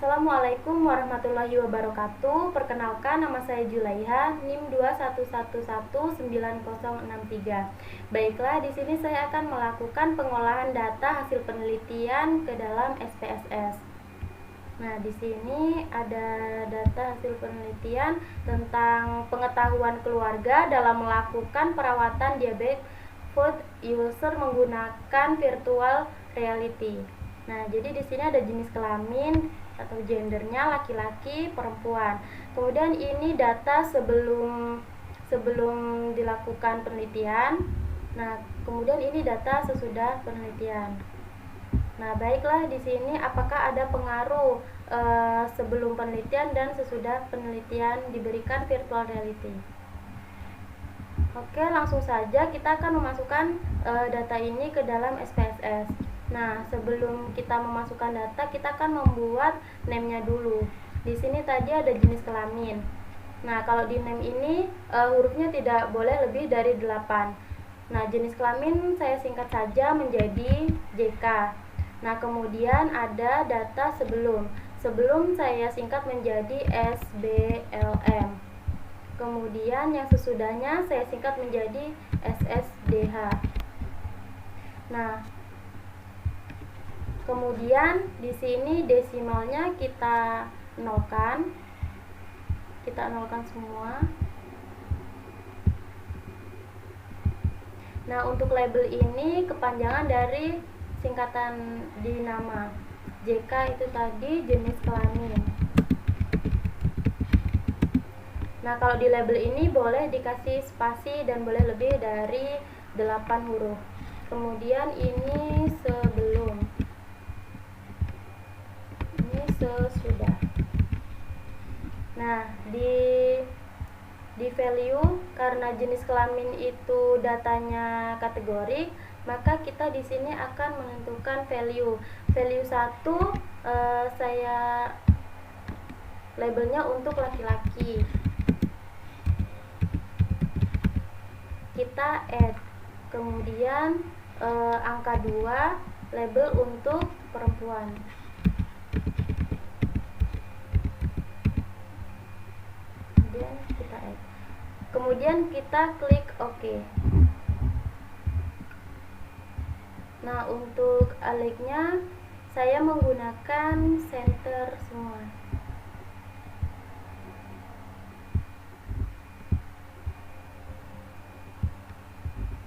Assalamualaikum warahmatullahi wabarakatuh. Perkenalkan, nama saya Julaiha, NIM 211190063. Baiklah, di sini saya akan melakukan pengolahan data hasil penelitian ke dalam SPSS. Nah, di sini ada data hasil penelitian tentang pengetahuan keluarga dalam melakukan perawatan diabetes foot ulcer menggunakan virtual reality. Nah, jadi di sini ada jenis kelamin atau gendernya laki-laki, perempuan. Kemudian ini data sebelum dilakukan penelitian. Nah, kemudian ini data sesudah penelitian. Nah, baiklah, di sini apakah ada pengaruh sebelum penelitian dan sesudah penelitian diberikan virtual reality? Oke, langsung saja kita akan memasukkan data ini ke dalam SPSS. Nah, sebelum kita memasukkan data, kita akan membuat name-nya dulu. Di sini tadi ada jenis kelamin. Nah, kalau di name ini hurufnya tidak boleh lebih dari 8. Nah, jenis kelamin saya singkat saja menjadi JK. Nah, kemudian ada data sebelum saya singkat menjadi SBLM. Kemudian yang sesudahnya saya singkat menjadi SSDH. Nah, kemudian di sini desimalnya kita nolkan. Kita nolkan semua. Nah, untuk label ini kepanjangan dari singkatan di nama. JK itu tadi jenis kelamin. Nah, kalau di label ini boleh dikasih spasi dan boleh lebih dari 8 huruf. Kemudian ini sebelum. Ini sesudah. Nah, di value, karena jenis kelamin itu datanya kategori, maka kita di sini akan menentukan value. Value 1 saya labelnya untuk laki-laki. Kita add. Kemudian angka 2 label untuk perempuan. Kemudian kita add. Kemudian kita klik OK. Nah, untuk align-nya saya menggunakan center semua.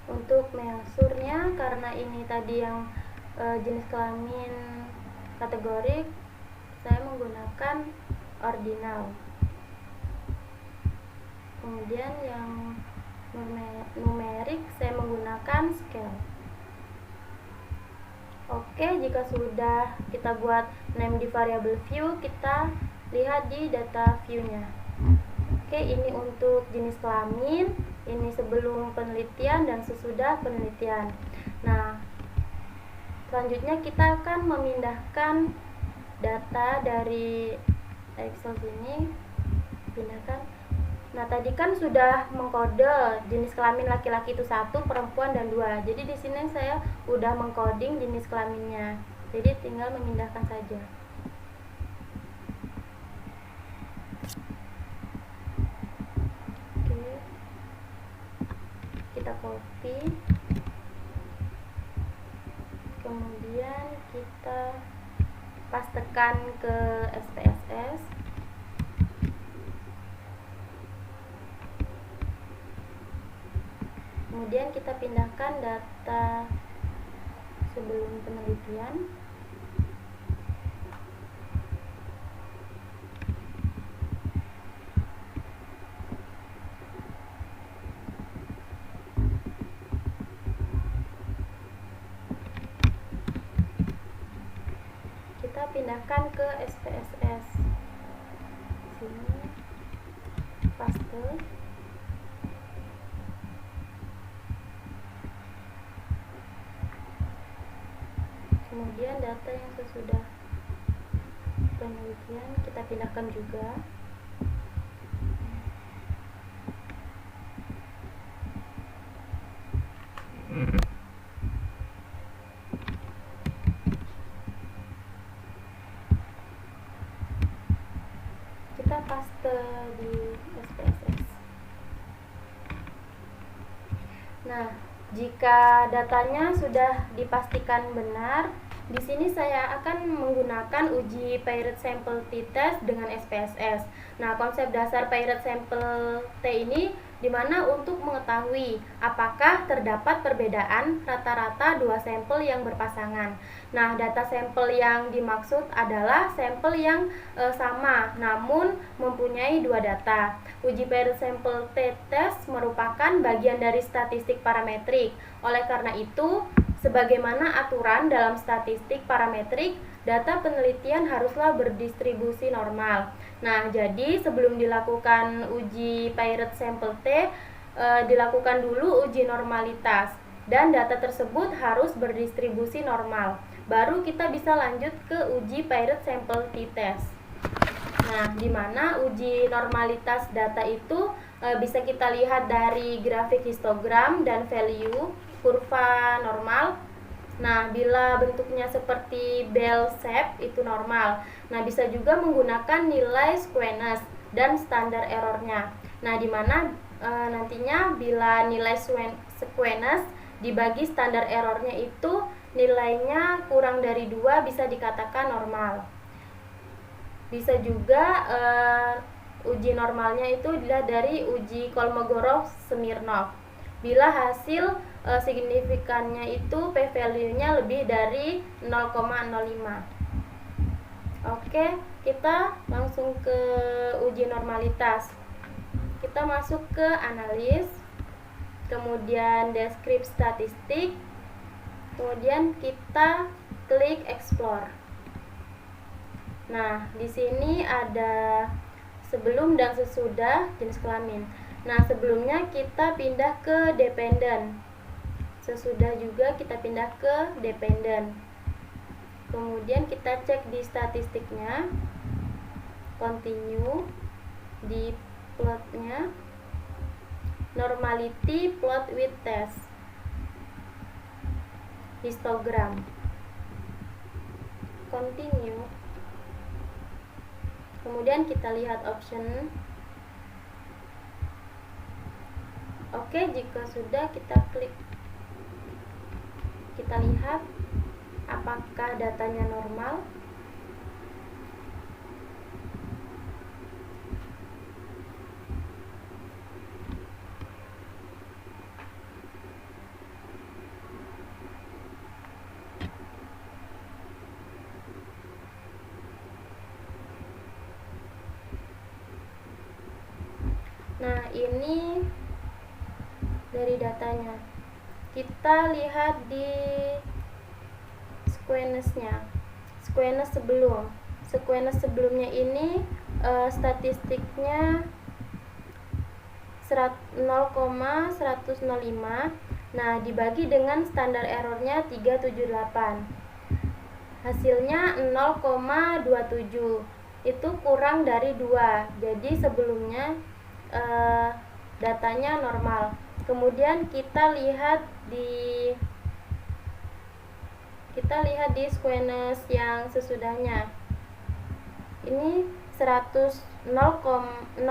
Untuk mensurnya, karena ini tadi yang jenis kelamin kategorik, saya menggunakan ordinal. Kemudian yang numerik saya menggunakan scale. Oke, jika sudah kita buat name di variable view, kita lihat di data view-nya. Oke, ini untuk jenis kelamin, ini sebelum penelitian dan sesudah penelitian. Nah, selanjutnya kita akan memindahkan data dari Excel sini, pindahkan. Nah, tadi kan sudah mengkode jenis kelamin laki-laki itu 1, perempuan dan 2. Jadi di sini saya udah mengcoding jenis kelaminnya. Jadi tinggal memindahkan saja. Oke. Kita copy. Kemudian kita pastekan ke SPSS. Kemudian kita pindahkan data sebelum penelitian. Kita pindahkan ke SPSS. Sini paste. Kemudian data yang sesudah penelitian kita pindahkan juga. paste di SPSS. Nah, jika datanya sudah dipastikan benar, di sini saya akan menggunakan uji Paired Sample T-Test dengan SPSS. Nah, konsep dasar Paired Sample T ini dimana untuk mengetahui apakah terdapat perbedaan rata-rata dua sampel yang berpasangan. Nah, data sampel yang dimaksud adalah sampel yang sama namun mempunyai dua data. Uji Paired Sample T-Test merupakan bagian dari statistik parametrik. Oleh karena itu, sebagaimana aturan dalam statistik parametrik, data penelitian haruslah berdistribusi normal. Nah, jadi sebelum dilakukan uji Paired Sample T, dilakukan dulu uji normalitas dan data tersebut harus berdistribusi normal. Baru kita bisa lanjut ke uji Paired Sample T-Test. Nah, di mana uji normalitas data itu bisa kita lihat dari grafik histogram dan value kurva normal. Nah, bila bentuknya seperti bell shape itu normal. Nah, bisa juga menggunakan nilai squamous dan standar errornya. Nah, di mana nantinya bila nilai squamous dibagi standar errornya itu nilainya kurang dari 2 bisa dikatakan normal. Bisa juga uji normalnya itu dilihat dari uji Kolmogorov-Smirnov. Bila hasil signifikannya itu p-value-nya lebih dari 0,05. Oke, kita langsung ke uji normalitas. Kita masuk ke analis, kemudian deskripsi statistik, kemudian kita klik explore. Nah, di sini ada sebelum dan sesudah jenis kelamin. Nah, sebelumnya kita pindah ke dependent. Sesudah juga kita pindah ke dependent. Kemudian kita cek di statistiknya, continue, di plotnya, normality plot with test, histogram, continue. Kemudian kita lihat option. Oke, jika sudah kita klik. Kita lihat apakah datanya normal. Nah, ini dari datanya. Kita lihat di squamous-nya. Squamous sebelumnya ini statistiknya 0,105. Nah, dibagi dengan standar errornya 378. Hasilnya 0,27. Itu kurang dari 2. Jadi sebelumnya datanya normal. Kemudian kita lihat di squamous yang sesudahnya. Ini 0,122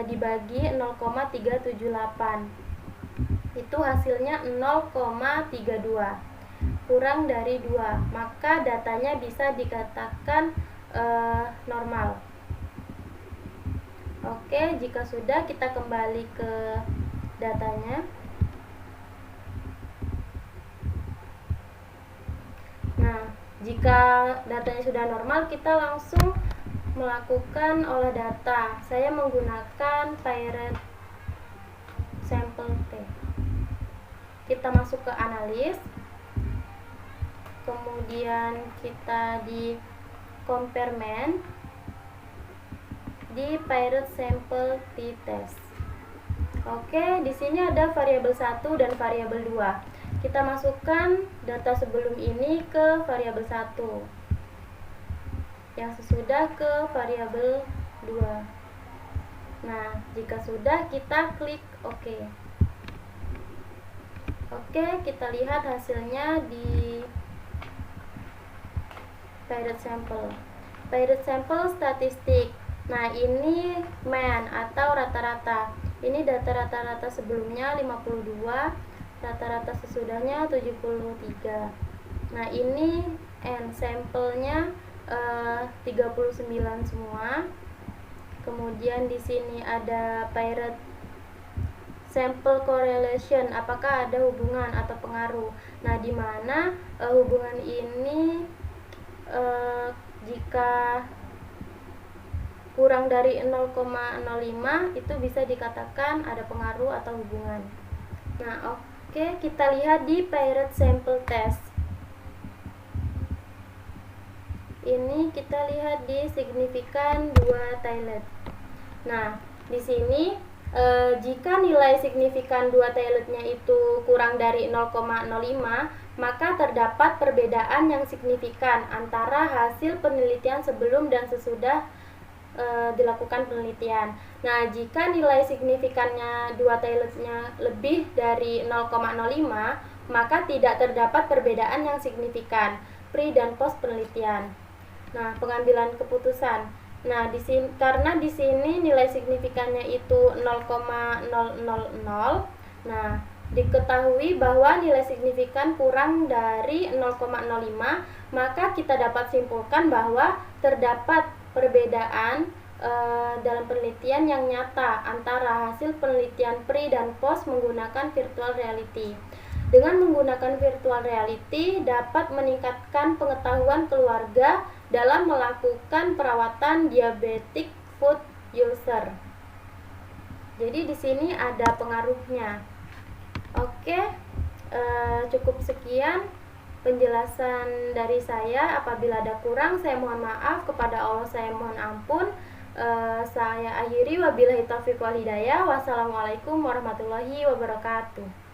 dibagi 0,378. Itu hasilnya 0,32. Kurang dari 2. Maka datanya bisa dikatakan normal. Oke, jika sudah kita kembali ke datanya. Nah, jika datanya sudah normal, kita langsung melakukan olah data. Saya menggunakan Paired Sample T. Kita masuk ke analis. Kemudian kita di comparement, di Paired Sample T-Test. Oke, di sini ada variabel 1 dan variabel 2. Kita masukkan data sebelum ini ke variabel 1. Yang sesudah ke variabel 2. Nah, jika sudah kita klik OK. Oke, kita lihat hasilnya di Paired Sample. Paired sample statistik. Nah, ini mean atau rata-rata. Ini data rata-rata sebelumnya 52, rata-rata sesudahnya 73. Nah, ini n sampelnya 39 semua. Kemudian di sini ada paired sample correlation, apakah ada hubungan atau pengaruh. Nah, di mana hubungan ini jika kurang dari 0,05 itu bisa dikatakan ada pengaruh atau hubungan. Nah, oke, kita lihat di paired sample test. Ini kita lihat di signifikan 2 tailet. Nah, di sini jika nilai signifikan 2 tailetnya itu kurang dari 0,05, maka terdapat perbedaan yang signifikan antara hasil penelitian sebelum dan sesudah dilakukan penelitian. Nah, jika nilai signifikannya 2 tailetnya lebih dari 0,05, maka tidak terdapat perbedaan yang signifikan pre dan post penelitian. Nah, pengambilan keputusan. Nah, karena di sini nilai signifikannya itu 0,000. Nah, diketahui bahwa nilai signifikan kurang dari 0,05, maka kita dapat simpulkan bahwa terdapat perbedaan dalam penelitian yang nyata antara hasil penelitian pre dan post menggunakan virtual reality. Dengan menggunakan virtual reality dapat meningkatkan pengetahuan keluarga dalam melakukan perawatan diabetic foot ulcer. Jadi di sini ada pengaruhnya. Oke, cukup sekian penjelasan dari saya. Apabila ada kurang, saya mohon maaf. Kepada Allah saya mohon ampun. Saya akhiri, wabillahi taufiq wal hidayah. Wassalamualaikum warahmatullahi wabarakatuh.